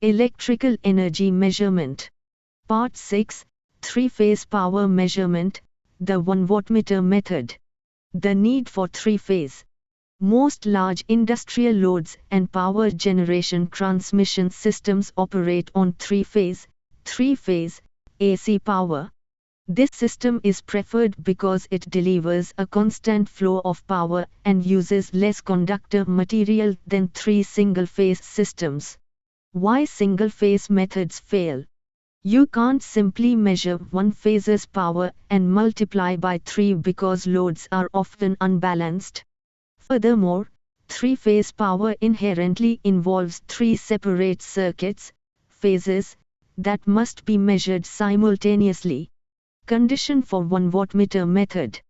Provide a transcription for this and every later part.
Electrical energy measurement. Part 6. Three-phase power measurement, the one-wattmeter method. The need for three-phase. Most large industrial loads and power generation transmission systems operate on three-phase AC power. This system is preferred because it delivers a constant flow of power and uses less conductor material than three single-phase systems. Why single-phase methods fail? You can't simply measure one phase's power and multiply by 3 because loads are often unbalanced. Furthermore, three-phase power inherently involves three separate circuits, phases, that must be measured simultaneously. Condition for one-wattmeter method.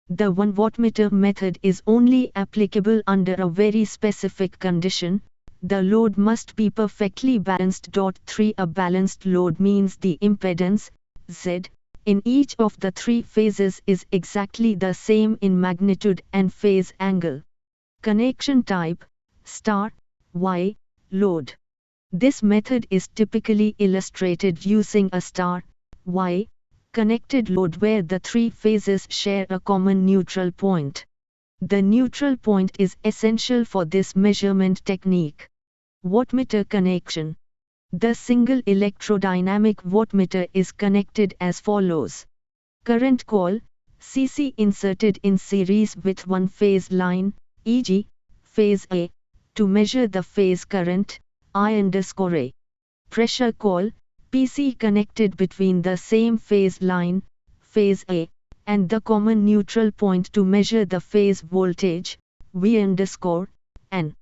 The one-wattmeter method is only applicable under a very specific condition. The load must be perfectly balanced. 3. A balanced load means the impedance, Z, in each of the three phases is exactly the same in magnitude and phase angle. Connection type, star, Y, load. This method is typically illustrated using a star, Y, connected load where the three phases share a common neutral point. The neutral point is essential for this measurement technique. Wattmeter connection. The single electrodynamic wattmeter is connected as follows. Current coil, CC inserted in series with one phase line, e.g., phase A, to measure the phase current, I_A. Pressure coil, PC connected between the same phase line, phase A, and the common neutral point to measure the phase voltage, V_N.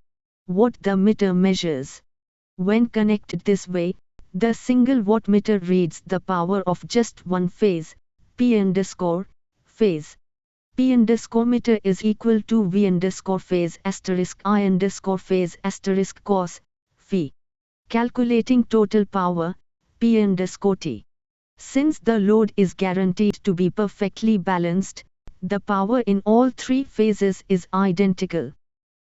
What the meter measures. When connected this way, the single wattmeter reads the power of just one phase, P_phase. P_meter is equal to V_phase I_phase cos phi. Calculating total power, P_T. Since the load is guaranteed to be perfectly balanced, the power in all three phases is identical.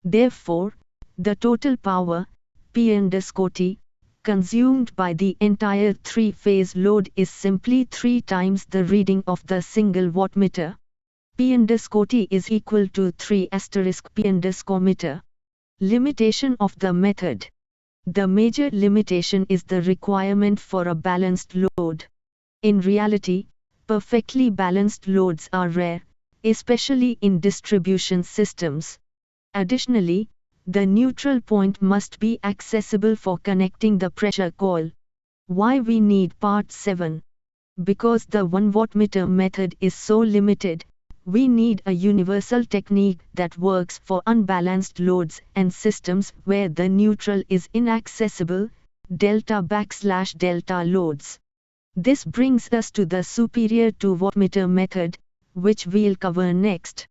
Therefore, the total power, P_T, consumed by the entire three-phase load is simply 3 times the reading of the single wattmeter. P_T is equal to 3 P_meter. Limitation of the method. The major limitation is the requirement for a balanced load. In reality, perfectly balanced loads are rare, especially in distribution systems. Additionally, the neutral point must be accessible for connecting the pressure coil. Why we need Part 7? Because the one-wattmeter method is so limited, we need a universal technique that works for unbalanced loads and systems where the neutral is inaccessible, delta loads. This brings us to the superior two-wattmeter method, which we'll cover next.